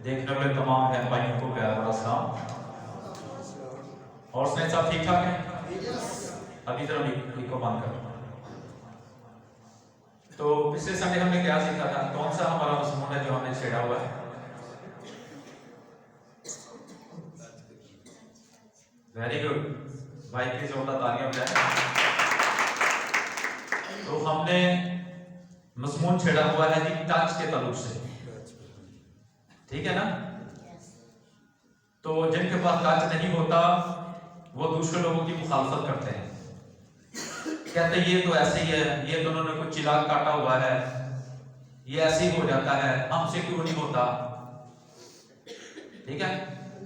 देखने वाले तमाम बहन भाइयों को प्यार भरा सलाम। और उसमें सब ठीक ठाक है? अभी जरा मिक को बंद करो। तो पिछले संडे हमने क्या सीखा था? कौन सा हमारा मजमून है जो हमने छेड़ा हुआ है? वेरी गुड भाई की जोरदार तालियां बजाएं। तो हमने मजमून छेड़ा हुआ है कि टच के ताल्लुक से, ठीक है ना? तो जिनके पास टच नहीं होता वो दूसरे लोगों की मुखालफत करते हैं, कहते ये तो ऐसे ही है, ये तो उन्होंने कुछ चिराग काटा हुआ है, ये ऐसे ही हो जाता है, हमसे क्यों नहीं होता? ठीक है?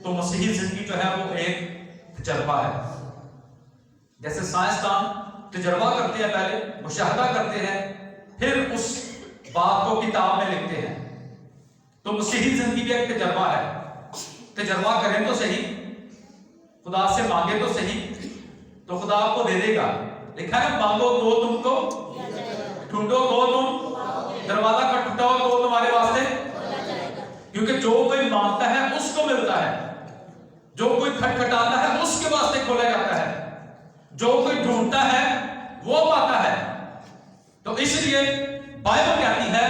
तो मसीही जिंदगी जो है वो एक तजर्बा है। जैसे साइंसदान तजर्बा करते हैं, पहले मुशाहदा करते हैं, फिर उस बात को किताब में लिखते हैं। तो मसीही जिंदगी भी एक तजर्बा है। तजर्बा करें तो सही, खुदा से मांगे तो सही, तो खुदा आपको दे देगा। लिखा है मांगो तो तुमको, ढूंढो तो तुम, दरवाजा खटखटाओ तो तुम्हारे वास्ते, क्योंकि जो कोई मांगता है उसको मिलता है, जो कोई खटखटाता है उसके वास्ते खोला जाता है, जो कोई ढूंढता है वो पाता है। तो इसलिए बाइबल कहती है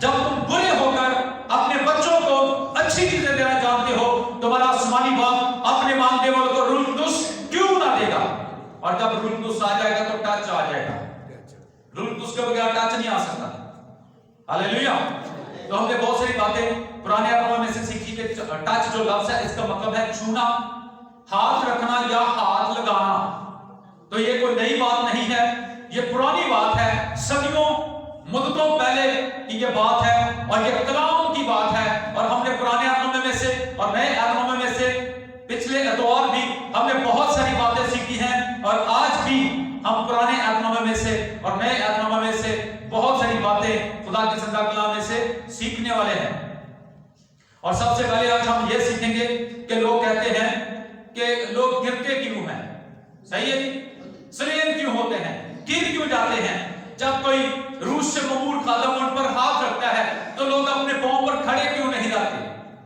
जब तुम बुरे होकर अपने बच्चों को अच्छी चीजें देना जानते हो, तुम्हारा आसमानी बाप अपने मांगने वालों को रूह कुदस क्यों ना देगा? और जब रूह कुदस आ जाएगा तो टच आ जाएगा। रूह कुदस के बगैर टच नहीं आ सकता। हालेलुया। तो हमने बहुत सारी बातें पुराने नियम में से सीखी कि टच जो लफ्ज है इसका मतलब है छूना, हाथ रखना या हाथ लगाना। तो ये कोई नई बात नहीं है, ये पुरानी बात है, सदियों मुद्दतों पहले की ये बात है और ये कलाम की बात है। और हमने पुराने आत्मा में से और नए आत्मा में से पिछले एतवार भी हमने बहुत सारी बातें सीखी हैं, और आज भी हम पुराने आत्मा में से और नए आत्मा में से बहुत सारी बातें खुदा के जिंदा कलाम में से सीखने वाले हैं। और सबसे पहले आज हम ये सीखेंगे कि लोग कहते हैं कि लोग गिरते क्यों हैं? सही है? सलीम क्यों होते हैं? गिर क्यों जाते हैं? जब कोई रूस से ममूर खादम उन पर हाथ रखता है तो लोग अपने पांव पर खड़े क्यों नहीं जाते?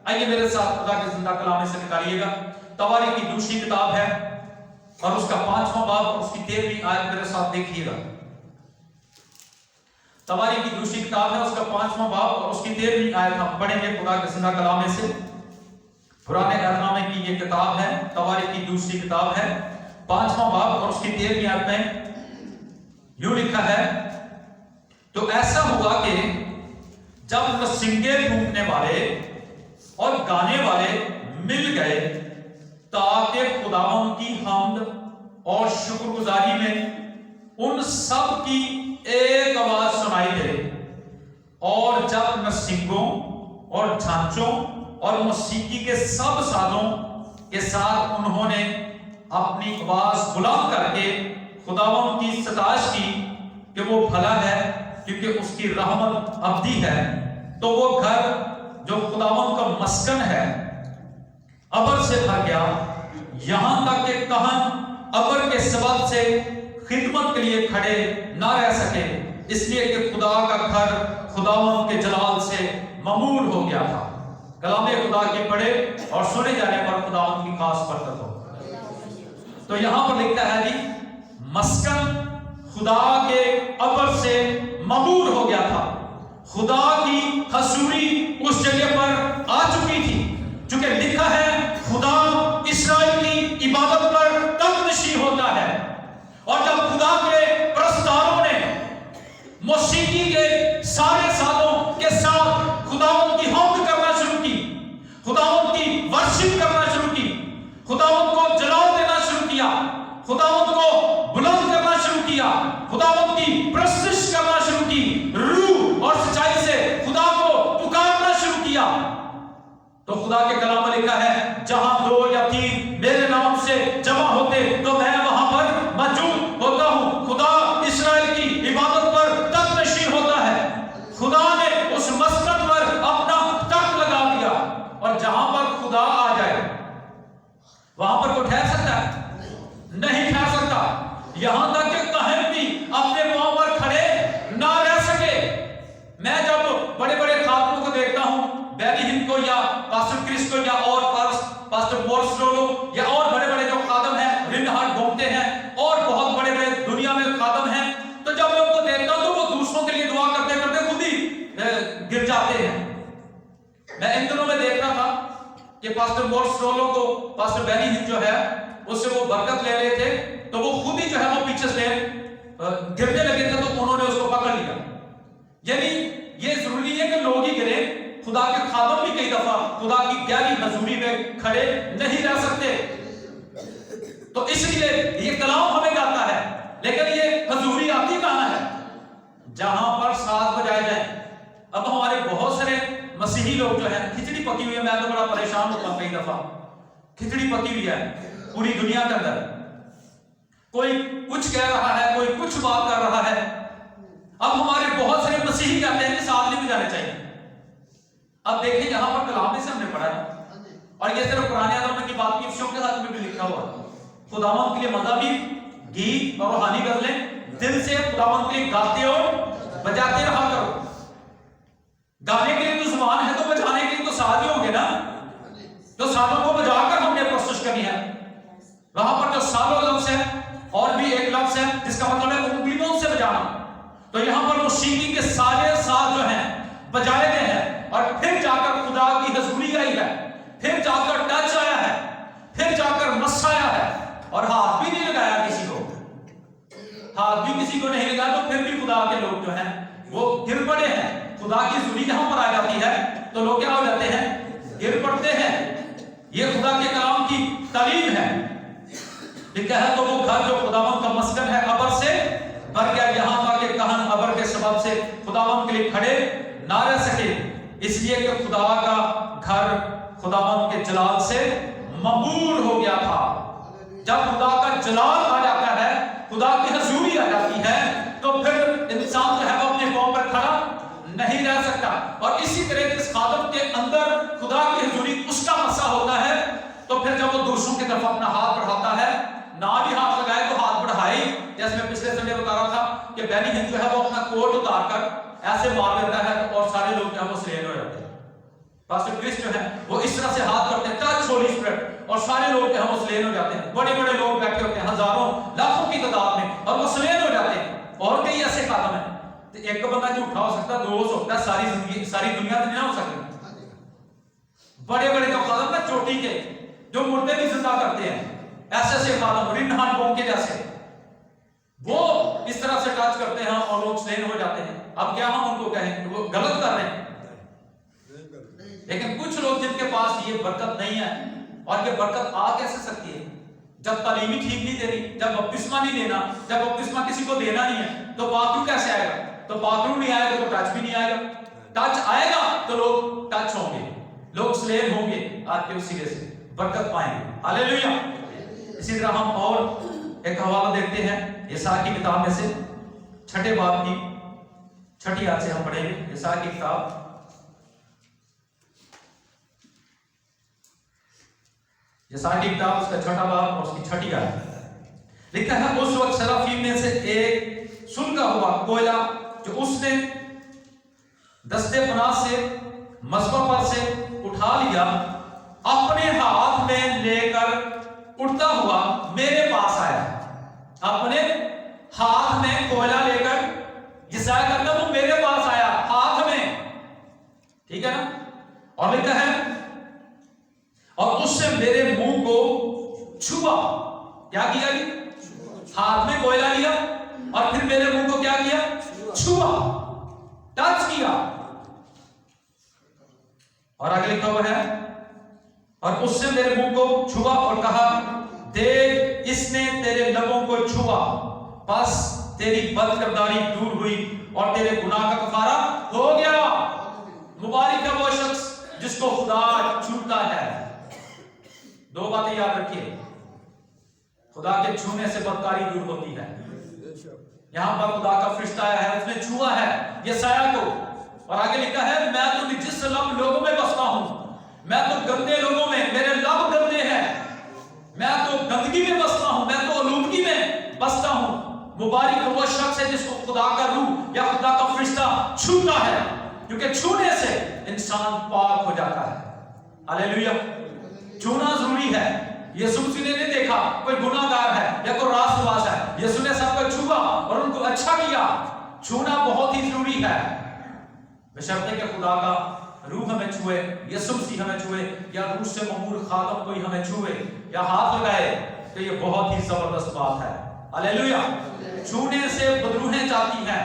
आइए मेरे साथ खुदा के जिंदा कलाम में से निकालिएगा। तवारी की दूसरी किताब है और उसका 5वां बाब और उसकी 13वीं आयत मेरे साथ देखिएगा। तवारी की दूसरी किताब है, उसका 5वां बाब और उसकी 13वीं आयत हम पढ़ेंगे खुदा के जिंदा कलाम में से। पुराने अहदनामे की ये किताब है, तवारी की दूसरी किताब है, 5वां बाब और उसकी 13वीं आयत में यूं लिखा है, तो ऐसा हुआ कि जब नरसिंगे फूंकने वाले और गाने वाले मिल गए ताकि खुदावंद की हम्द और शुक्रगुजारी में उन सब की एक आवाज सुनाई दे, और जब नरसिंगों और झांचों और मौसीकी के सब साजों के साथ उन्होंने अपनी आवाज बुलंद करके खुदावंद की सताइश की कि वो भला है क्योंकि उसकी रहमत अबदी है, तो वो घर जो खुदावंद का मस्कन है अबर से भर गया, यहां तक कि कहन अबर के सबब से खिदमत के लिए खड़े ना रह सके, इसलिए कि खुदा का घर खुदावंद के जलाल से ममूर हो गया था। कलामे खुदा के पढ़े और सुने जाने पर खुदावंद की खास बरकत हो। तो यहां पर लिखता है जी, मस्कन खुदा के अबर से ममूर हो गया था। खुदा की हसूरी उस जगह पर आ चुकी थी, चूंकि लिखा है खुदा इस्राएल की इबादत पर तख्तनशी होता है। और जब खुदा के प्रस्तारों ने मौसीकी के सारे सालों के साथ खुदावंद की हम्द करना शुरू की, खुदावंद की वर्शिप करना शुरू की, खुदावंद को जलाल देना शुरू किया, खुदावंद को बुलंद करना शुरू किया, खुदावंद की प्रस्तुत करना शुरू की, रूह और सच्चाई से खुदा को पुकारना शुरू किया, तो खुदा के कलाम में लिखा है, जहां 2 या 3 मेरे नाम से जमा होते तो मैं वहां पर मौजूद होता हूं। खुदा इस्राएल की इबादत पर तख्तनशी होता है। खुदा ने उस मस्कन पर अपना तख्त लगा दिया, और जहां पर खुदा आ जाए वहां पर कोई ठहर सकता है? नहीं ठहर सकता। यहां तक कि कहीं भी अपने पांव पर खड़े ना रह सके। मैं जब बड़े बड़े खातमों को देखता हूं, बैरी हिंद को या फ्रांसिस्को या और पास्टर मोरिस रोलो या और बड़े बड़े जो खादम हैं, रिनहार्ड बोंके हैं और बहुत बड़े बड़े दुनिया में खादम हैं, तो जब मैं उनको देखता हूं तो वो दूसरों के लिए दुआ करते करते खुद ही गिर जाते हैं। मैं इन दिनों में देख रहा था कि पास्टर मोरिस रोलो को पास्टर बेनी हिन जो है उससे वो बरकत ले रहे थे, तो वो खुद ही जो है वो पीछे से गिरने लगे थे, तो उन्होंने उसको पकड़ लिया। यानी ये जरूरी है कि लोग ही गिरे, खुदा के खादम भी कई दफा खुदा की गहरी हजूरी में खड़े नहीं रह सकते। तो इसलिए ये कलाम हमें गाता है, लेकिन ये हजूरी आती कहां है? जहां पर साज बजाए जाए। अब हमारे बहुत सारे मसीही लोग जो है खिचड़ी पकी हुई है, मैं तो बड़ा परेशान होता हूं कई दफा। खिचड़ी पकी हुई है पूरी दुनिया के अंदर, कोई कुछ कह रहा है, कोई कुछ बात कर रहा है। अब हमारे बहुत सारे मसीही कहते हैं कि साज नहीं बजाने चाहिए। अब देखिए यहां पर कलाम में से हमने पढ़ा है, और ये सिर्फ पुराने आदम की बात की विषयों के साथ में भी लिखा हुआ है। खुदावंत के लिए मज़हबी गीत और रूहानी गजलें दिल से खुदावंत के लिए गाते और बजाते रहा करो। गाने के लिए तो जुबान है, तो बजाने के लिए तो साज ही होंगे ना, तो साजों को बजाकर हमने कोशिश करनी है। वहां पर जो सालो लफ्ज है और भी एक लफ्ज है जिसका मतलब है उंगलियों से बजाना, तो यहां पर मौसीकी के सारे साज जो हैं बजाए गए हैं, और फिर जाकर खुदा की हजूरी आई है, फिर जाकर टच आया है, फिर जाकर मस आया है, और हाथ भी नहीं लगाया किसी को, हाथ भी किसी को नहीं लगाया, तो फिर भी खुदा के लोग जो हैं वो गिर पड़े हैं। खुदा की हजूरी जहां पर आ जाती है तो लोग क्या हो जाते हैं? गिर पड़ते हैं। ये खुदा के कलाम की तालीम है। लिखा है तो वो घर जो खुदावंत का मस्कन है अबर से भर गया, यहां तक कि कहन अबर के सबब से खुदावंत के लिए खड़े ना रह सके, इसलिए कि खुदा का घर खुदावंत के जलाल से मबूर हो गया था। जब खुदा का जलाल आ जाता है, खुदा की हजूरी आ जाती है, तो फिर इंसान जो है वो अपने पांव पर खड़ा नहीं रह सकता। और इसी तरह जिस खादम के अंदर खुदा की हजूरी उसका मसा होता है, तो फिर जब वो दूसरों की तरफ अपना हाथ बढ़ाता है, ना भी हाथ लगाए तो हाथ बढ़ाए। जैसे मैं पिछले संडे बता रहा था कि बेनी हिन जो है वो अपना कोट उतार कर ऐसे मार देता है, और सारे लोग जो है वो स्लेन हो जाते हैं। पास्टर क्रिस जो है वो इस तरह से हाथ करते हैं, टच होली स्पिरिट, और सारे लोग जो है वो स्लेन हो जाते हैं। बड़े बड़े लोग बैठे होते हैं हजारों लाखों की तादाद में, और वो स्लेन हो जाते हैं। और कई ऐसे खादम है, तो एक बंदा झूठा हो सकता है, दो हो सकता है, सारी जिंदगी सारी दुनिया तो नहीं हो सकती। बड़े बड़े जो खादम ना चोटी के, जो मुर्दे भी जिंदा करते हैं, ऐसे ऐसे खादम रिनहार्ड बोंके जैसे, वो इस तरह से टच करते हैं और लोग स्लेन हो जाते हैं। अब क्या हम उनको कहें वो गलत कर रहे हैं? लेकिन कुछ लोग जिनके पास ये बरकत नहीं है, और ये बरकत आ कैसे सकती है? जब तालीमी ठीक नहीं देनी, जब बपतिस्मा नहीं लेना, जब बपतिस्मा किसी को देना नहीं है, तो पाकरू कैसे आएगा? तो पाकरू नहीं आएगा तो टच भी नहीं आएगा। टच आएगा तो लोग टच होंगे, लोग स्लेव होंगे, आपके उस सिरे से बरकत पाएंगे। हालेलुया। इसी तरह हम और एक हवाला देखते हैं यशायाह की किताब में से, छठे बाब की छठी आयत से हम पढ़ेंगे। यशायाह की किताब यशायाह की किताब उसका छठा बाब और उसकी छठी आयत। लिखा है उस वक्त सराफीम में से एक सुलगा हुआ कोयला जो उसने दस्ते पनाह से मज़बा पर से उठा लिया, अपने हाथ में लेकर उड़ता हुआ मेरे पास आया। अपने हाथ में कोयला लेकर यशायाह कहता वो मेरे पास आया हाथ में, ठीक है ना। और लिखा है और उससे मेरे मुंह को छुआ। क्या किया? हाथ में कोयला लिया और फिर मेरे मुंह को क्या किया? छुआ, टच किया। और आगे लिखा हुआ है और उससे मेरे मुंह को छुआ और कहा देख इसने तेरे लबों को छुआ, बस तेरी बदकिरदारी दूर हुई और तेरे गुनाह का कफारा हो गया। मुबारक है वो शख्स जिसको खुदा छूता है। दो बातें याद रखिए, खुदा के छूने से बदकारी दूर होती है। यहां पर खुदा का फरिश्ता आया है, उसने छुआ है यशायाह को, और आगे लिखा है मैं तो निजिस लब लोगों में बसता हूं, मैं तो गंदे लोगों में, मेरे लब गंदे हैं, मैं तो गंदगी में बसता हूं, मैं तो आलूदगी में बसता हूं। मुबारक वो शख्स है जिसको खुदा का रूह या खुदा का फरिश्ता छूता है, क्योंकि छूने से इंसान पाक हो जाता है। हालेलुया। छूना जरूरी है। यीशु मसीह ने नहीं देखा कोई गुनाहगार है या कोई राष्ट्रवास है, यीशु ने सबको छुआ और उनको अच्छा किया। छूना बहुत ही जरूरी है, बशर्ते कि खुदा का रूह हमें छुए, यीशु मसीह हमें छुए, या रूह से ममूर खादम कोई हमें छुए या हाथ लगाए, तो ये बहुत ही जबरदस्त बात है। हालेलुया। छूने से बदरूहें जाती हैं।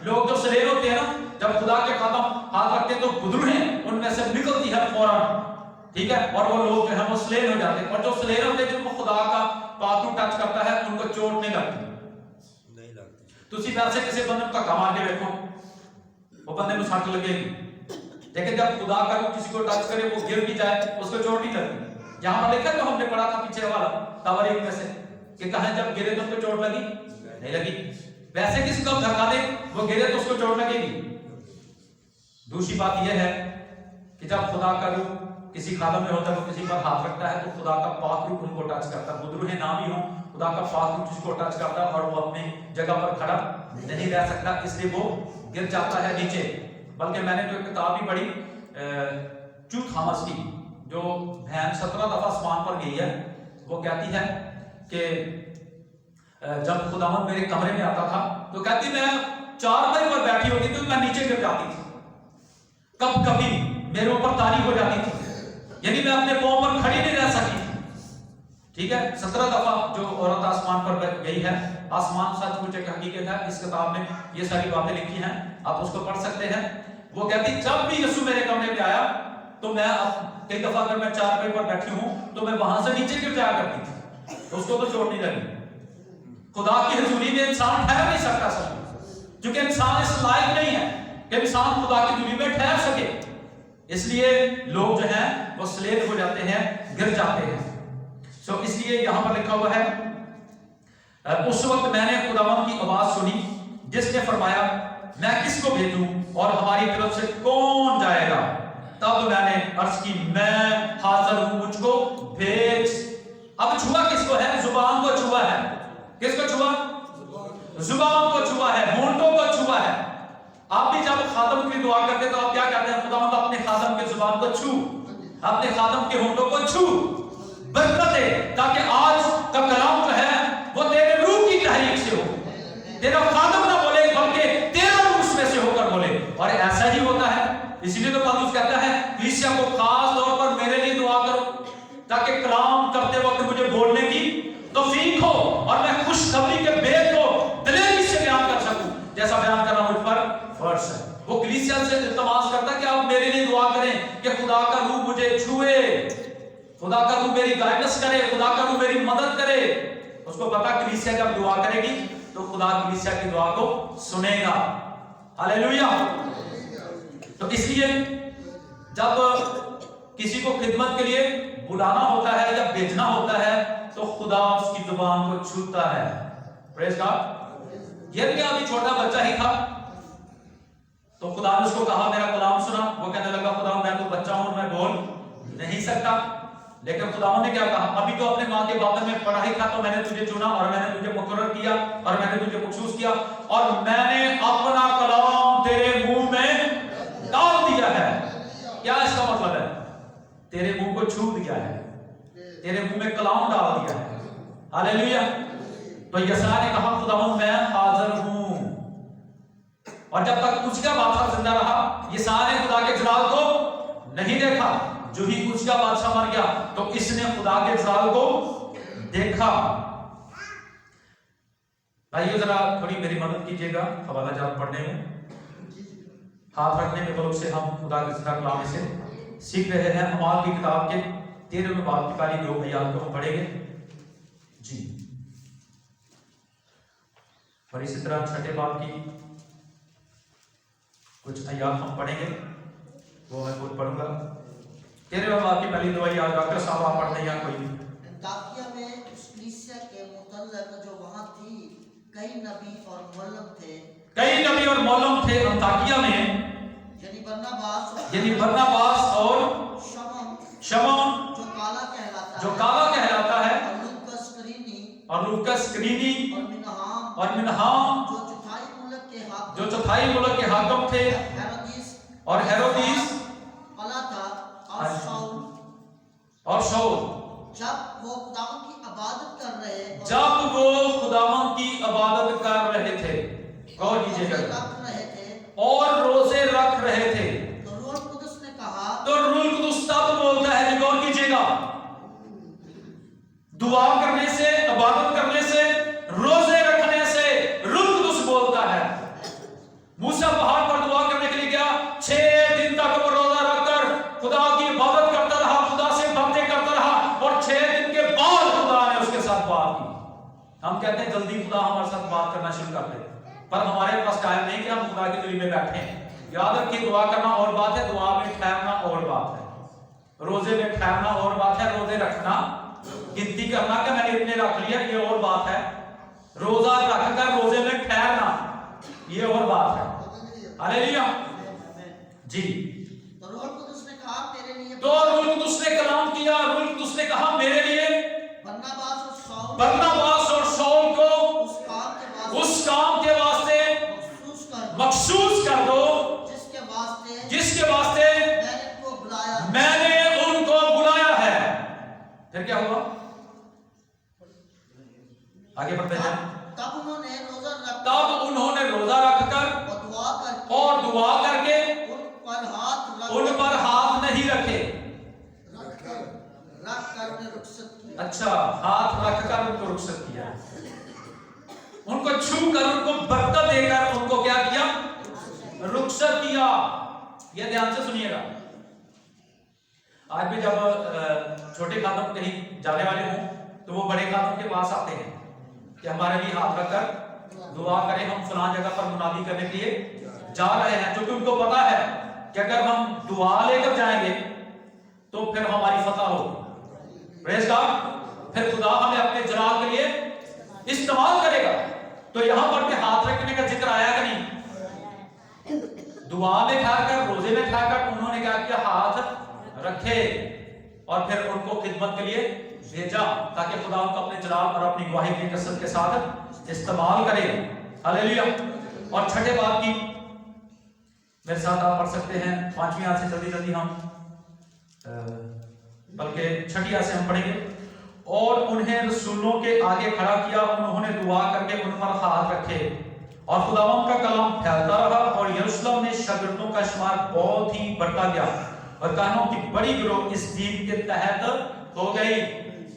लोग जो सलेर होते हैं ना, जब खुदा के कदम हाथ रखते हैं तो बदरूहें उनमें से निकलती है फौरन, ठीक है, और वो लोग जो है वो स्लेर हो जाते हैं। और जो स्लेर होते हैं जिनको खुदा का पातू टच करता है उनको चोट नहीं लगती। तुसी वैसे किसी बंदे को धक्का मार के देखो, वो बंदे को सट लगेगी, लेकिन जब खुदा का रूह किसी को टच करे वो गिर भी जाए उसको चोट नहीं लगती। जहां पर लिखा तो हमने पढ़ा था पीछे वाला तवारीख में से कि कहां जब गिरे तो उसको चोट लगी नहीं लगी। वैसे किसी को धक्का दे वो गिरे तो उसको चोट लगेगी। दूसरी बात यह है कि जब खुदा का रूह किसी खादम में होता है, वो किसी पर हाथ रखता है तो खुदा का पाक रूह उनको टच करता है। बुजुर्ग ना भी हो, खुदा का पाक रूह किसी को टच करता है और वो अपनी जगह पर खड़ा नहीं रह सकता, इसलिए वो गिर जाता है नीचे। बल्कि मैंने जो किताब भी पढ़ी चू थॉमस की, जो बहन 17 दफा आसमान पर गई है, वो कहती है कि जब खुदावंद मेरे कमरे में आता था तो कहती मैं चारपाई पर बैठी होती थी तो मैं नीचे गिर जाती थी, कब कभी मेरे ऊपर तारी हो जाती थी, यानी मैं अपने पांव पर खड़ी नहीं रह सकी। ठीक है, 17 दफा जो औरत आसमान पर गई है। आसमान सचमुच एक हकीकत है, इस किताब में ये सारी बातें लिखी हैं, आप उसको पढ़ सकते हैं। वो कहती जब भी यीशु मेरे कमरे में आया तो मैं कई दफा अगर मैं चारपाई पर बैठी हूं तो मैं वहां से नीचे गिर जाया करती थी, तो उसको तो चोट नहीं लगी। खुदा की हुजूरी में इंसान ठहर नहीं सकता सब, क्योंकि इंसान इस लायक नहीं है कि इंसान खुदा की हुजूरी में ठहर सके, इसलिए लोग जो हैं वो स्लेट हो जाते हैं, गिर जाते हैं। सो इसलिए यहां पर लिखा हुआ है उस वक्त मैंने खुदावंद की आवाज सुनी जिसने फरमाया मैं किसको भेजूं और हमारी तरफ से कौन जाएगा। तब मैंने अर्ज की मैं हाजिर हूं, मुझको भेज। अब छुआ किसको है? जुबान को छुआ है। किसको छुआ? जुबान को छुआ है, होंठों को छुआ है। आप भी जब खादम की दुआ करते तो आप क्या कहते हैं? खुदावंद अपने खादम के जुबान को छू, अपने खादम के होंठों को छू, बरकत दे, ताकि आज का कलाम जो है वो तेरे रूह की तहरीक से हो, तेरा खादम ना बोले बल्कि तेरा रूह उसमें से होकर बोले। और ऐसा ही होता है, इसीलिए तो पौलुस कहता है कलीसिया को खास तौर पर मेरे लिए दुआ करो ताकि कलाम करते वक्त मुझे बोलने की तौफीक हो और मैं खुशखबरी के भेद को दिलेरी से बयान कर सकूं, जैसा बयान करना मुझ पर फर्ज है। वो कलीसिया से इल्तिमास करता है कि आप मेरे लिए दुआ करें कि खुदा का रूह मुझे छुए, खुदा का रूह मेरी गाइडेंस करे, खुदा का रूह मेरी मदद करे। उसको पता कलीसिया जब दुआ करेगी तो खुदा कलीसिया की दुआ को सुनेगा। हालेलुया। तो इसलिए जब किसी को खिदमत के लिए बुलाना होता है या भेजना होता है तो खुदा उसकी जुबान को छूता है। Praise God. ये क्या अभी छोटा बच्चा ही था तो खुदा ने उसको कहा मेरा कलाम सुना, वो कहने लगा खुदा मैं तो बच्चा हूं, मैं बोल नहीं सकता। लेकिन खुदावंद ने क्या कहा? अभी तो अपने माँ के बातों में पढ़ा ही था तो मैंने तुझे चुना और मैंने तुझे मुकर्रर किया और मैंने तुझे मखसूस किया और मैंने अपना कलाम तेरे मुंह में डाल दिया है। क्या इसका मतलब है? तेरे मुंह को छू दिया है, तेरे मुंह में कलाम डाल दिया है। हालेलुया। तो यशायाह ने कहा खुदावंद मैं हाजिर हूं, और जब तक उसका बादशाह जिंदा रहा यशायाह ने खुदा के जलाल को नहीं देखा। जो ही उसका बादशाह मर गया तो इसने खुदा के जलाल को देखा। भाइयों जरा थोड़ी मेरी मदद कीजिएगा हवाला जात पढ़ने में, हाथ रखने में बलों से हम खुदा के जिंदा कलाम से सीख रहे हैं। अमाल की किताब के 13वें बाब की पहली 2 आयत को हम पढ़ेंगे जी, और इसी तरह 6ठे बाब की कुछ आयत हम पढ़ेंगे, वो मैं खुद पढ़ूंगा। 13वें बाब की पहली 2 आयत डॉक्टर साहब आप पढ़ दें। कोई अंताकिया में उस कलीसिया के मुतल्लक जो वहां थी कई नबी और मौलम थे, कई नबी और मौलम थे अंताकिया में, यानी बरनबास और शमौन जो काला कहलाता है, और लूकस करीनी और मिनहाम जो चौथाई मुल्क के हाकिम थे, और हेरोदिस पलाता और शाऊल जब वो खुदावन की इबादत कर रहे और जब वो खुदावन की इबादत कर रहे थे, गौर रोजे कीजिएगा, रख रहे थे, और रोजे रख रहे थे, तो रूह कुदस ने कहा, तो रूह कुदुस तब बोलता है जी, गौर कीजिएगा, दुआ करने से, इबादत करने से, रोजे रखने से रूह कुदुस बोलता है। मूसा पहाड़ पर दुआ करने के लिए गया, 6 दिन तक वो रोजा रखकर खुदा की इबादत करता रहा, खुदा से बातें करता रहा, और 6 दिन के बाद खुदा ने उसके साथ बात की। हम कहते हैं जल्दी खुदा हमारे साथ बात करना शुरू कर दे, पर हमारे पास टाइम नहीं कि हम खुदा की दिल में बैठे हैं। याद रखिए, दुआ करना और बात है, दुआ में ठहरना और बात है, रोजे में ठहरना और बात है, रोजे रखना, गिनती करना कि मैंने इतने रख लिया, ये और बात है, रोजा रखकर रोजे में ठहरना ये और बात है। हालेलुया जी। तो रूह कुदस ने कहा तेरे लिए, तो रूह कुदुस ने कलाम किया, रूह कुदुस ने कहा मेरे लिए बरनबास और शाऊल को उस काम के वास्ते मखसूस कर दो जिसके वास्ते मैंने उनको बुलाया है। फिर क्या हुआ, आगे बढ़ते हैं। तब उन्होंने रोजा रखकर और दुआ करके उन पर हाथ नहीं रखे। अच्छा, हाथ रखकर उनको रुखसत किया, उनको छू कर, उनको बरकत देकर उनको क्या किया, रुखसत किया। यह ध्यान से सुनिएगा। आज भी जब छोटे खादम कहीं जाने वाले हों तो वो बड़े खादम के पास आते हैं कि हमारे लिए हाथ रखकर दुआ करें, हम फलां जगह पर मुनादी करने के लिए जा रहे हैं, क्योंकि उनको पता है कि अगर हम दुआ लेकर जाएंगे तो फिर हमारी फतह होगी। प्रेज़ गॉड, फिर खुदा हमें अपने जलाल के लिए इस्तेमाल करेगा। तो यहां पर के हाथ रखने का जिक्र आया कि नहीं? दुआ में खाकर, रोजे में खाकर उन्होंने क्या किया, हाथ रखे और फिर उनको खिदमत के लिए भेजा, ताकि खुदा उनको अपने जलाल और अपनी गवाही की कसरत के साथ इस्तेमाल करे। हालेलुया। और छठे बात की मेरे साथ आप पढ़ सकते हैं, 5वीं आयत से जल्दी जल्दी हम, बल्कि 6ठी आयत से हम पढ़ेंगे। और उन्हें रसूलों के आगे खड़ा किया, उन्होंने दुआ करके उन पर हाथ रखे और खुदावंद का कलाम फैलता रहा, और यरूशलेम में शागिर्दों का शुमार बहुत ही बढ़ता गया और कानों की बड़ी गिरोह इस दीन के तहत हो गई।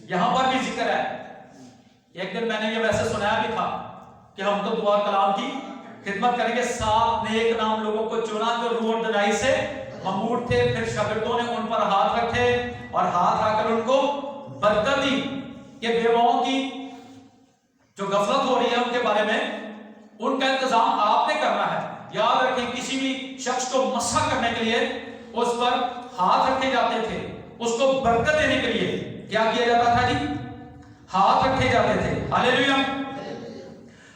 यहां पर भी जिक्र है, एक दिन मैंने ये वैसे सुनाया भी था कि हम तो दुआ कलाम की खिदमत करेंगे। 7 नेक नाम लोगों को चुना जो रूह और दनाई से ममूर थे। फिर शागिर्दों ने उन पर हाथ रखे और हाथ आकर उनको बरकत दी। ये बेवाओं की जो गफलत हो रही है उनके बारे में, उनका इंतजाम आपने करना है। याद रखें, किसी भी शख्स को मसा करने के लिए उस पर हाथ रखे जाते थे, उसको बरकत देने के लिए क्या किया जाता था जी, हाथ रखे जाते थे। हालेलुया।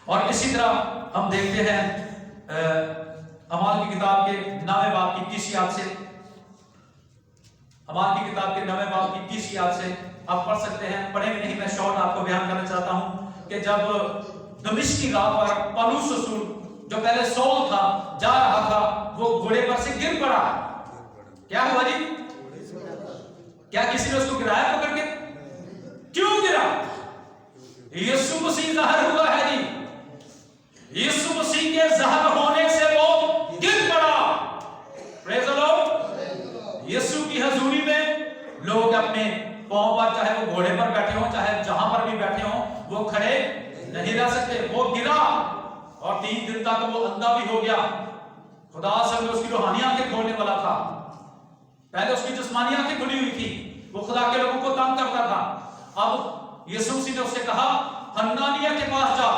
और इसी तरह हम देखते हैं अमाल की किताब के 9वें बाब की 30वीं आयत से, अमाल की किताब के 9वें बाब की 30वीं आयत से आप पढ़ सकते हैं। पढ़ेंगे नहीं, मैं शॉर्ट आपको बयान करना चाहता हूं कि जब दमिश्क की राह पर पौलुस रसूल, जो पहले सौल था, जा रहा था, वो घोड़े पर से गिर पड़ा। क्या हुआ जी? क्या किसी ने उसको गिराया पकड़ के? क्यों गिरा? यीशु मसीह ज़ाहिर हुआ है जी। यीशु मसीह के ज़ाहिर होने से वो गिर पड़ा। Praise the Lord. यीशु की हजूरी में लोग अपने पांव पर, चाहे वो घोड़े पर बैठे हो, चाहे जहां पर भी बैठे हो, वो खड़े नहीं रह सकते। वो गिरा और 3 दिन तक वो अंधा भी हो गया। खुदा असल में उसकी रूहानी आंखें खोलने वाला था। पहले उसकी जिस्मानी आंखें खुली हुई थी, वो खुदा के लोगों को तंग करता था। अब यीशु मसीह ने उससे कहा, हन्नानिया के पास जा।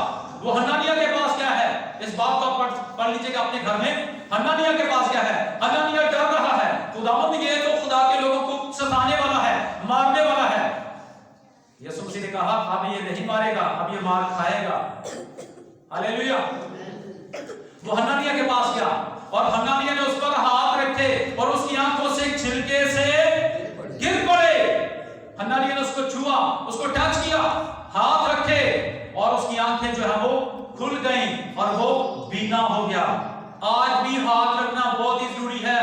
वो हन्नानिया के पास क्या है, इस बात को आप पढ़ लीजिएगा अपने घर में। हन्नानिया के पास क्या है? हन्नानिया डर रहा है, खुदावंद ये तो खुदा के लोगों को सताने वाला है, मारने वाला है। यीशु मसीह ने कहा, अब ये नहीं मारेगा, अब ये मार खाएगा। हालेलुया। वो हन्नानिया के पास गया और हन्नानिया ने उस पर हाथ रखे और उसकी आंखों से छिलके से गिर पड़े। हन्नानिया ने उसको छुआ, उसको टच किया, हाथ रखे और उसकी आंखें जो है वो खुल गईं और वो बीना हो गया। आज भी हाथ रखना बहुत ही जरूरी है,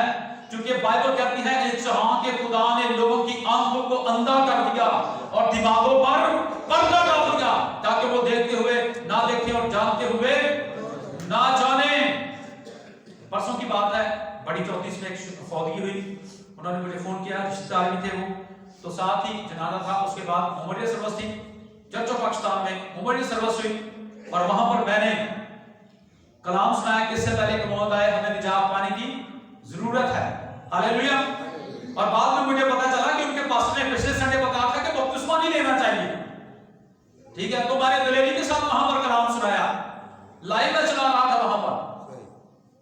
क्योंकि बाइबल कहती है जहां के खुदा ने लोगों की आंखों को अंधा कर दिया और दिमागों पर पर्दा डाल दिया, ताकि वो देखते हुए ना देखें और जानते हुए ना जाने। परसों की बात है, बड़ी 34 में एक फौगी हुई, उन्होंने मुझे फोन किया, रिश्तेदार भी थे वो, तो साथ ही जनाजा था। उसके बाद मेमोरियल सर्विस थी चर्च ऑफ पाकिस्तान में, मेमोरियल सर्विस हुई और वहां पर मैंने कलाम सुनाया कि इससे पहले कि मौत आए हमें निजात पाने की जरूरत है। हालेलुया। और बाद में मुझे पता चला कि उनके पास्टर ने पिछले संडे बताया था कि बपतिस्मा नहीं लेना चाहिए, ठीक है। तो मैंने दिलेरी के साथ वहां पर कलाम सुनाया, लाइव में चला रहा था वहां पर।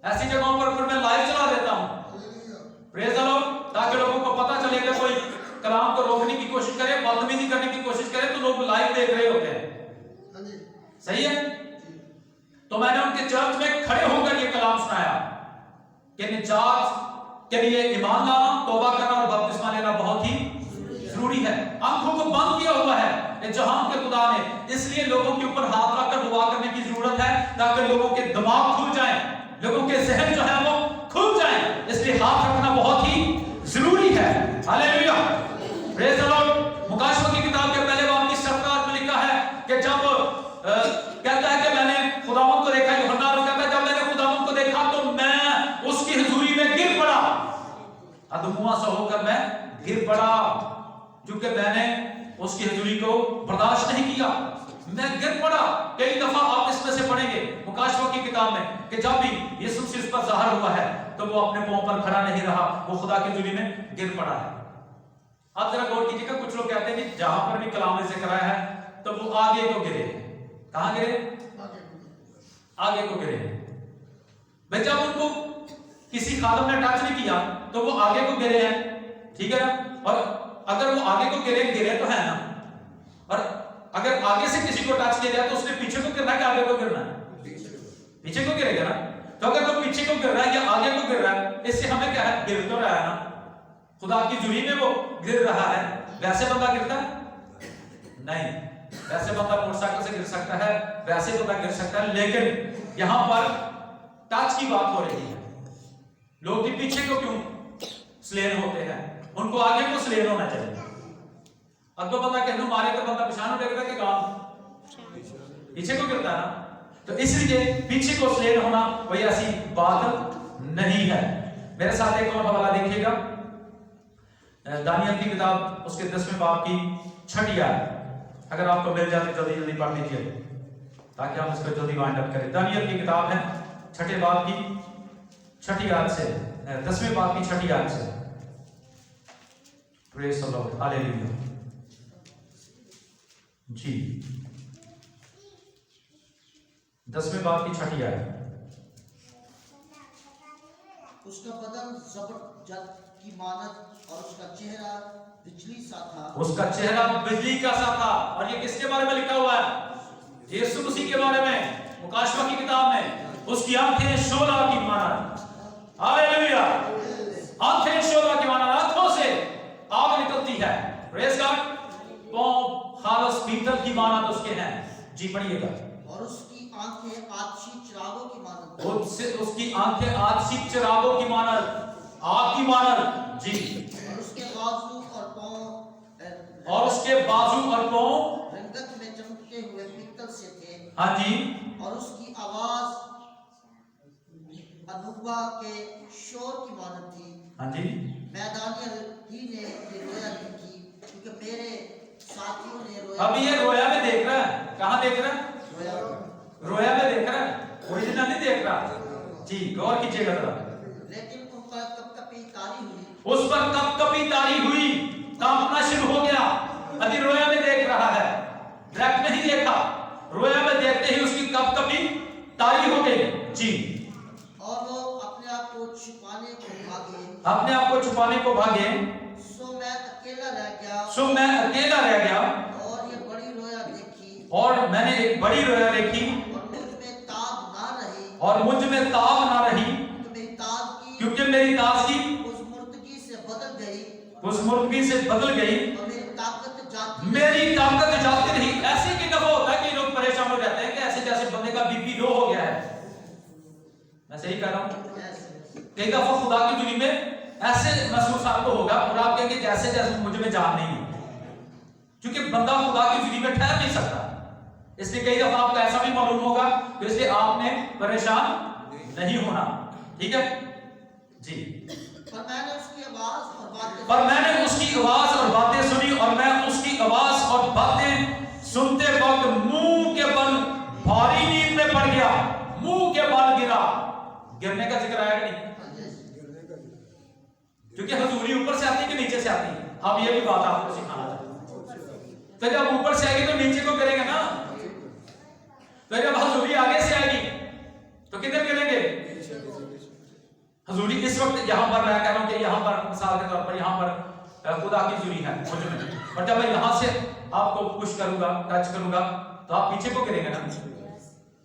ऐसी जगहों पर फिर मैं लाइव चला देता हूं, प्रेज द लॉर्ड, ताकि लोगों को पता चले कि कोई कलाम को रोकने की कोशिश करे, बदतमीजी करने की कोशिश करे, तो लोग लाइव देख रहे होते हैं। सही है। तो मैंने उनके चर्च में खड़े होकर ये कलाम सुनाया कि निजात के लिए ईमान लाना, तौबा करना और बपतिस्मा लेना बहुत ही जरूरी है। आंखों को बंद किया हुआ है जहां के खुदा ने, इसलिए लोगों के ऊपर हाथ रखकर दुआ करने की जरूरत है, ताकि लोगों के दिमाग खुल जाएं, लोगों के जहन जो है वो खुल जाएं। इसलिए हाथ रखना बहुत ही जरूरी है। Hallelujah, praise the lord. मुकाशवा की किताब के पहले बाब की 17 आयत में लिखा है कि जब कहता है कि मैंने खुदावंद को देखा, यूहन्ना कहता है जब मैंने खुदावंद को देखा तो मैं उसकी हुजूरी में गिर पड़ा, अधमुआ सा होकर मैं गिर पड़ा, क्योंकि मैंने उसकी हुजूरी को बर्दाश्त नहीं किया, मैं गिर पड़ा। कई दफा आप इसमें से पढ़ेंगे मुकाशवा की किताब में कि जब भी यीशु मसीह उस पर ज़ाहिर हुआ है तो वो अपने पांव पर खड़ा नहीं रहा, वो खुदा की हुजूरी में गिर पड़ा है। आप जरा गौर कीजिएगा, कुछ लोग कहते हैं कि जहां पर भी कलाम से कराया है तो वो आगे को गिरे। कहां गिरे? आगे को गिरे। भाई जब उनको किसी खादम ने टच नहीं किया तो वो आगे को गिरे हैं, ठीक है ना। और अगर वो आगे को गिरे तो है ना, और अगर आगे से किसी को टच किया जाए तो उसने पीछे को गिरना है कि आगे को गिरना है? पीछे को गिरेगा ना। तो अगर वो पीछे को गिर रहा है या आगे को गिर रहा है, इससे हमें क्या है? गिर तो रहा है ना, खुदा की जुरी में वो गिर रहा है। वैसे बंदा गिरता नहीं, वैसे बंदा मोटरसाइकिल से गिर सकता है, वैसे बंदा गिर सकता है, लेकिन यहां पर टच की बात हो रही है। लोग भी पीछे को क्यों स्लेन होते हैं, उनको आगे को स्लेन होना चाहिए। अब तो बंदा कहने मारे तो बंदा पिछानो गिरता कि काम पीछे को गिरता है ना, तो इसलिए पीछे को स्लेन होना कोई ऐसी बात नहीं है। मेरे साथ एक और हवाला देखिएगा, दानियल की किताब उसके 10वें बाब की 6ठी आयत, अगर आपको मिल जाए तो जल्दी जल्दी पढ़ लीजिए ताकि हम इसको जल्दी वाइंड अप करें। दानियल की किताब है 6ठे बाब की 6ठी आयत से, 10वें बाब की 6ठी आयत से। प्रेज द लॉर्ड, हालेलुया जी। 10वें बाब की 6ठी आयत। उसका बदन जबरदस्त की मानद और उसका चेहरा बिजली सा था। उसका चेहरा बिजली का सा था। और ये किसके बारे में लिखा हुआ है? यीशु मसीह के बारे में, मुकाशवा की किताब में। उसकी आंखें शोला की मानद, हालेलुया, आंखें शोला की मानद, आंखों से आग निकलती है। Praise God. पांव खालस पीतल की मानद उसके हैं। जी पढ़िएगा। और उसकी आंखें आतशी चिरागों की मानद, उसकी आंखें आतशी चिरागों की मानद, आग की मानद जी। और उसके बाजू और पांव, और उसके बाजू और पांव रंगत में चमकते हुए पीतल से थे। हाँ जी। और उसकी आवाज अनुभा के शोर की मानद थी। हाँ जी। मैं दानियल ही ने ये रोया देखी, क्योंकि मेरे साथियों ने रोया। अब ये रोया में देख रहा है, कहाँ देख रहा है? रोया में देख रहा है, ओरिजिनल नहीं देख रहा जी। गौर कीजिएगा जरा। लेकिन उन पर कपकपी तारी हुई, उस पर कपकपी तारी हुई, कांपना शुरू हो गया। अभी रोया में देख रहा है, डायरेक्ट नहीं देखा, रोया में देखते ही उसकी कपकपी तारी हो गई जी। और वो अपने आप को छुपाने को भागे, अपने आप को छुपाने को भागे। सो मैं अकेला रह गया, सो मैं अकेला रह गया, और ये बड़ी रोया देखी, और मैंने एक बड़ी रोया देखी, और मुझ में ताब ना रही, और मुझ में ताब ना रही, क्योंकि मेरी ताजगी उस मुर्दगी से बदल गई, उस मुर्दगी से बदल गई, और मेरी ताकत जाती रही। ऐसे की दफा होता है कि लोग परेशान हो जाते हैं कि ऐसे जैसे बंदे का बीपी लो हो गया है। मैं सही कह रहा हूँ? कई दफा खुदा की दुनिया में ऐसे महसूस आपको होगा और आप कहेंगे जैसे जैसे मुझ में जान नहीं है। क्योंकि बंदा खुदा की हजूरी में ठहर नहीं सकता। इसलिए कई दफा आपको ऐसा भी मालूम होगा, तो इसलिए आपने परेशान नहीं होना, ठीक है जी। पर मैंने उसकी आवाज और बातें सुनी, और मैं उसकी आवाज और बातें सुनते वक्त मुंह के बल भारी नींद में पड़ गया। मुंह के बल गिरा, गिरने का जिक्र आया कि नहीं? क्योंकि हजूरी ऊपर से आती है कि नीचे से आती है? अब ये भी बात आपको सिखाना चाहते। तो जब ऊपर से आएगी तो नीचे को गिरेगा ना, तो जब हजूरी आगे से आएगी तो किधर गिरेंगे? हजूरी इस वक्त यहां पर मैं कह रहा हूं कि यहां पर मिसाल के तौर पर यहां पर खुदा की हजूरी है मुझ में, और जब मैं यहां से आपको पुश करूंगा, टच करूंगा, तो आप पीछे को गिरेंगे ना।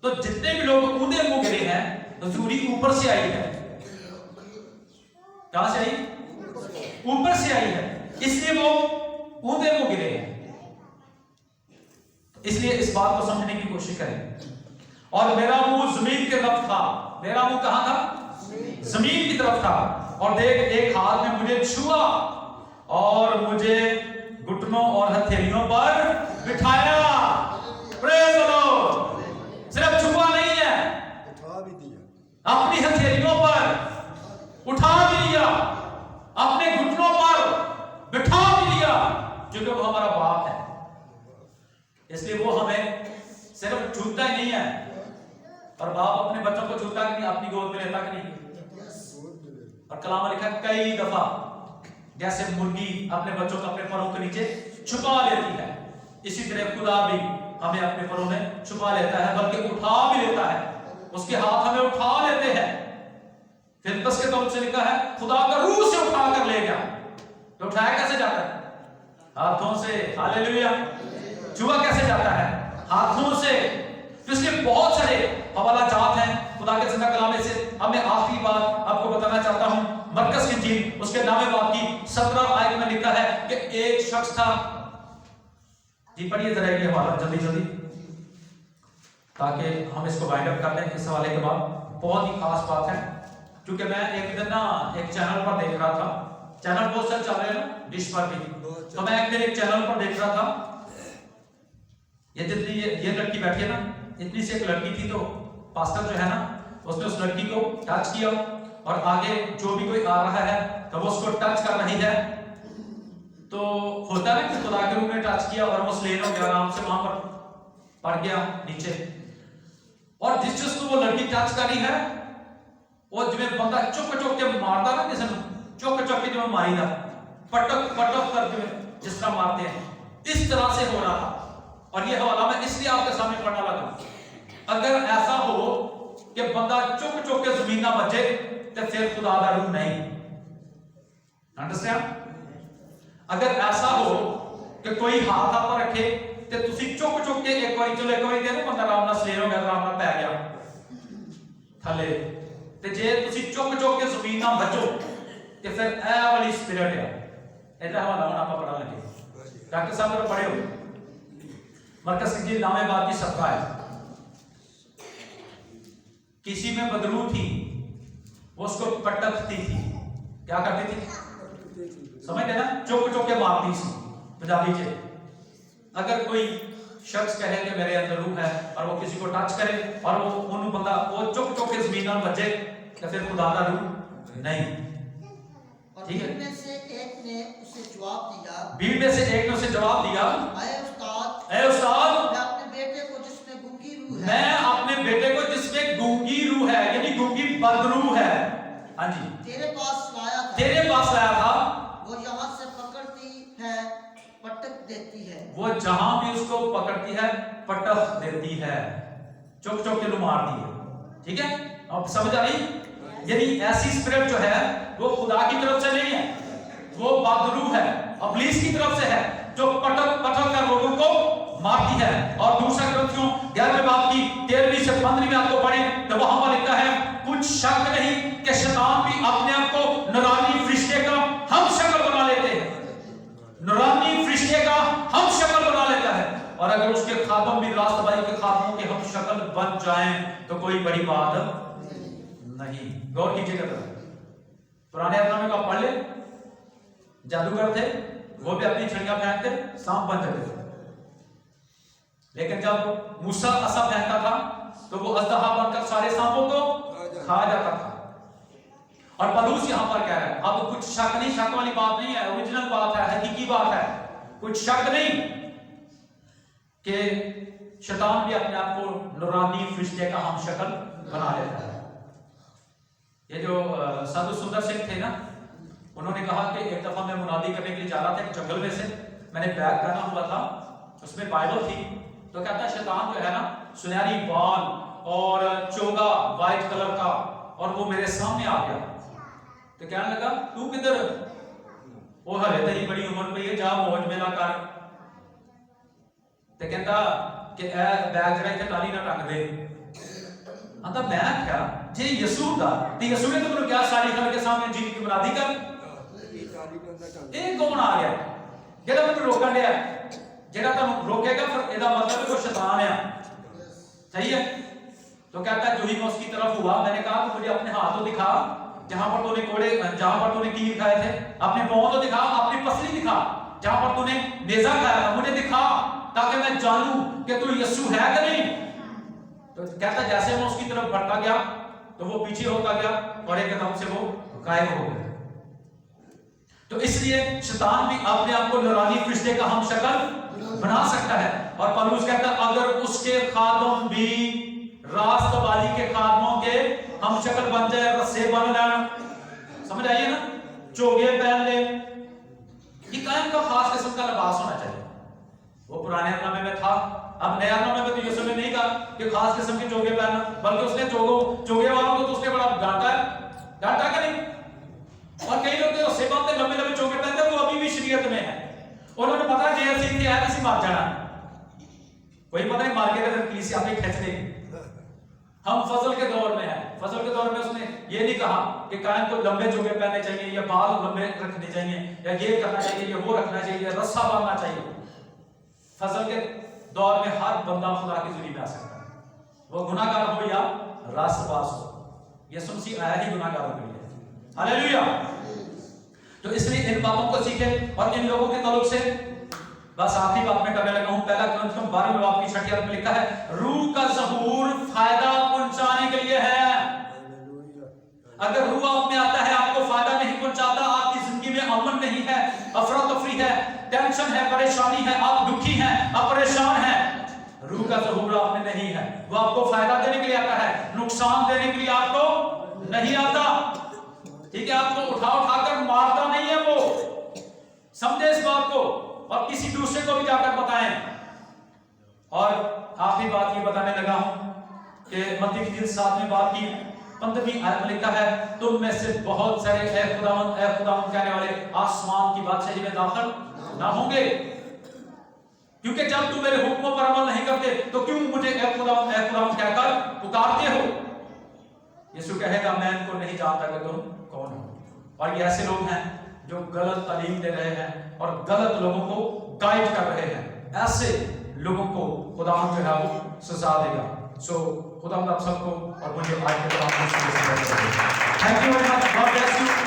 तो जितने भी लोग ऊंधे मुंह गिरे हैं, हजूरी ऊपर से आई है। कहां से आई? ऊपर से आई है, इसलिए वो ऊंधे मुंह गिरे हैं। इसलिए इस बात को समझने की कोशिश करें। और मेरा मुंह जमीन की तरफ था। मेरा मुंह कहां था? जमीन की तरफ था। और देख, एक हाथ में मुझे छुआ और मुझे घुटनों और हथेलियों पर बिठाया। Praise the Lord. सिर्फ छुआ नहीं है, उठा भी दिया, अपनी हथेलियों पर उठा भी लिया, अपने घुटनों पर बिठा भी लिया, क्योंकि वो हमारा बाप है। इसलिए वो हमें सिर्फ छूता ही नहीं है, और बाप अपने बच्चों को छूता कि नहीं, अपनी गोद में लेता कि नहीं। और कलाम में लिखा कई दफा जैसे मुर्गी अपने बच्चों को अपने परों के नीचे छुपा लेती है, इसी तरह खुदा भी हमें अपने परों में छुपा लेता है, बल्कि उठा भी लेता है। उसके हाथ हमें उठा लेते हैं। फिर बस के तौर से लिखा है खुदा का रूह से उठा कर ले गया। तो उठाया कैसे जाता है? हाथों से। हालेलुया। छुआ कैसे जाता है? हाथों से। तो इसलिए बहुत सारे हवाला जात हैं खुदा के जिंदा कलाम से। अब मैं आखिरी बात आपको बताना चाहता हूं, मरकस की इंजील उसके 9वें बाब की 17 आयत में लिखा है कि एक शख्स था। जी पढ़िए जरा ये हवाला जल्दी जल्दी, ताकि हम इसको वाइंड अप कर लें इस हवाले के बाद। बहुत ही खास बात है, क्योंकि मैं एक दिन ना एक चैनल पर देख रहा था, चैनल बहुत सारे चल रहे हैं ना डिश पर भी, तो मैं एक दिन एक चैनल पर देख रहा था, ये जितनी ये लड़की बैठी है ना, इतनी सी एक लड़की थी, तो पास्टर जो है ना उसने उस लड़की को टच किया, और आगे जो भी कोई आ रहा है तो वो उसको टच कर रही है। तो होता है कि खुदा के रूप में टच किया और वो स्लेन हो गया, आराम से वहां पर पड़ गया नीचे। और जिस चीज को वो लड़की टच करी है, वो जिਵੇਂ बंदा चुक चुक के मारता ना, किसी चुक चुक के जिਵੇਂ मारीदा, पटक पटक कर जिस तरह मारते हैं, इस तरह से हो रहा था। और ये हवाला मैं इसलिए आपके सामने पढ़ना लगा। अगर ऐसा हो कि बंदा चुक चुक के जमीन ना बचे, तो फिर खुदा दा रूह नहीं। अंडरस्टैंड? अगर ऐसा हो कि कोई हाथ आप रखे ते तुसी चुक चुक के एक बारी, चलो एक बारी दे दो, बंदा आराम नाल स्लेन हो गया, आराम नाल पै गया थले, ते जे तुसी चुक चुक के जमीन ना बचो, ते फिर ए वाली स्पिरिट है। इधर हवाला हुन आप पढ़ा लगे, डॉक्टर साहब ने पढ़े हो मरकस की 9वें बाब की 17 है। किसी में बदरू थी, वो उसको पटकती थी। क्या करती थी? समझते ना, चुक चुक के मारती सी पंजाबी च। अगर कोई शख्स कहे कि मेरे अंदर रूह है और वो किसी को टच करे और वो उन बंदा वो चुक चुक के जमीन पर बचे, तो फिर खुदा दा रूह नहीं। और ठीक है। भीड़ में से एक ने उसे जवाब दिया, भीड़ में से एक ने उसे जवाब दिया, ऐ उस्ताद, ऐ उस्ताद, मैं अपने बेटे को जिसमें गूंगी रूह है, मैं अपने बेटे को जिसमें गूंगी रूह है, यानी गूंगी बदरूह है, हाँ जी, तेरे पास लाया था। तेरे पास लाया था। वो यहाँ से पकड़ती है, पटक देती है। वो जहां भी उसको पकड़ती है पटक देती है, चुक चुक के मारती है। ठीक है, अब समझ आ रही? यानी ऐसी स्पिरिट जो है वो खुदा की तरफ से नहीं है, वो बदरूह है, इब्लीस की तरफ से है, जो पटक पटक कर लोगों को मारती है। और दूसरा ग्रंथियों 11वें बाब की 13वीं से 15वीं आयत को पढ़ें तो वहां पर लिखा है, कुछ शक नहीं कि शैतान भी अपने आप को नूरानी फरिश्ते का हम शक्ल बना लेते हैं, नूरानी फरिश्ते का हम शक्ल बना लेता है। और अगर उसके खादम भी रास्तबाई के खादमों के हम शक्ल बन जाएं तो कोई बड़ी बात नहीं। गौर कीजिएगा, पुराने अहद नामे का पढ़ ले, जादूगर थे, वो भी अपनी छड़ियां फेंकते, सांप बन जाते थे। लेकिन जब मूसा असा फेंकता था तो वो अजदहा बनकर सारे सांपों को खा जाता था। और पलूस यहां पर कह रहा है, अब कुछ शक नहीं, शक वाली बात नहीं है, ओरिजिनल बात है, हकीकी बात है, कुछ शक नहीं कि शैतान भी अपने आप को नूरानी फरिश्ते का हम शक्ल बना लेता है। ये जो साधु सुंदर सिंह थे ना, उन्होंने कहा कि एक दफा मैं मुनादी करने के लिए जा रहा था जंगल में से, मैंने बैग पहना हुआ था, उसमें बाइबल थी, तो कहता है शैतान जो है ना सुनहरी बाल और चोगा व्हाइट कलर का, और वो मेरे सामने आ गया। तो कहने लगा तू किधर, वो हले तेरी बड़ी उम्र पे है, जा मौज मेला कर। तो कहता कि ए बैग जरा इत्थे टाली ना टंग दे। आंदा मैं क्या जे यसू दा ते यसू ने तो मैनू क्या साड़ी करके सामने जी की मुनादी कर, ਇਹ ਕੌਣ ਆ ਗਿਆ ਜਿਹੜਾ ਮੈਨੂੰ ਰੋਕਣ ਡਿਆ? ਜਿਹੜਾ ਤੁਹਾਨੂੰ रोकेगा फिर ਇਹਦਾ मतलब वो शैतान है, सही है? तो कहता है जो ही मैं उसकी तरफ हुआ, मैंने कहा कि मुझे अपने हाथों दिखा जहां पर तूने कोड़े, जहां पर तूने कील खाए थे, अपने पांव तो दिखा, अपनी पसली दिखा, जहां पर तूने नेजा खाया था मुझे दिखा, ताकि मैं जानूं कि तू यीशु है कि नहीं। तो कहता जैसे मैं उसकी तरफ बढ़ता गया तो वो पीछे होता गया और एकदम से वो गायब हो गया। तो इसलिए शैतान भी अपने आप को नूरानी फरिश्ते का हम शक्ल बना सकता है। और पौलुस कहता है अगर उसके खादम भी रास्तबाजी के खादमों के हम शक्ल बन जाए, रस्से बन लेना, समझ आइए ना, चोगे पहन ले, ये कायम का खास किस्म का लिबास होना चाहिए। वो पुराने नामे में था, अब नया नामे में तो यीशु ने नहीं कहा कि खास किस्म के चोगे पहनना, बल्कि उसने चोगे वालों को तो उसने बड़ा डांटा है, डांटा कि नहीं? और कई लोग तो रस्से बांधते लंबे लंबे चोगे पहनते हैं, वो अभी भी शरीयत में है, उन्होंने पता है जेल सीट है किसी मार जाना, कोई पता नहीं मार के अगर कलीसिया में खींच लेगी। हम फजल के दौर में हैं, फजल के दौर में उसने ये नहीं कहा कि कायम को लंबे चोगे पहनने चाहिए या बाल लंबे रखने चाहिए या ये करना चाहिए या वो रखना चाहिए, रस्सा बांधना चाहिए। फजल के दौर में हर बंदा खुदा की जुरी में आ सकता है, वो गुनाहगार हो या रास्तबाज हो, यीशु मसीह आया ही गुनाहगारों के लिए। हालेलुया। तो इसलिए इन बातों को सीखें। और इन लोगों के ताल्लुक से बस आखिरी बात मैं करने लगा हूं, पहला कुरिन्थियों 12वें बाब की 6 आयत में लिखा है रूह का ज़हूर फायदा पहुंचाने के लिए है। अगर रूह आप में आता है आपको फायदा नहीं पहुंचाता, आपकी जिंदगी में अमन नहीं है, अफरा तफरी है, टेंशन है, परेशानी है, आप दुखी हैं, आप परेशान हैं, रूह का ज़हूर आप में नहीं है, वो आपको फायदा देने के लिए आता है, नुकसान देने के लिए आपको नहीं आता। ठीक है, आपको उठा उठाकर मारता नहीं है वो, समझे इस बात को, और किसी दूसरे को भी जाकर बताएं। और आखिरी बात ये बताने लगा हूं कि मत्ती की 7वें बाब की 15वीं आयत में लिखा है तुम में से बहुत सारे ऐ खुदावंद कहने वाले आसमान की बादशाही में दाखिल ना होंगे, क्योंकि जब तुम मेरे हुक्मों पर अमल नहीं करते तो क्यों मुझे ऐ खुदावंद कहकर पुकारते हो। यीशु कहेगा मैं इनको नहीं जानता कि तुम कौन हो। और ये ऐसे लोग हैं जो गलत तालीम दे रहे हैं और गलत लोगों को गाइड कर रहे हैं, ऐसे लोगों को खुदा जो है वो सजा देगा। सो खुदा आप सबको और मुझे आज के thank you very much, God bless you.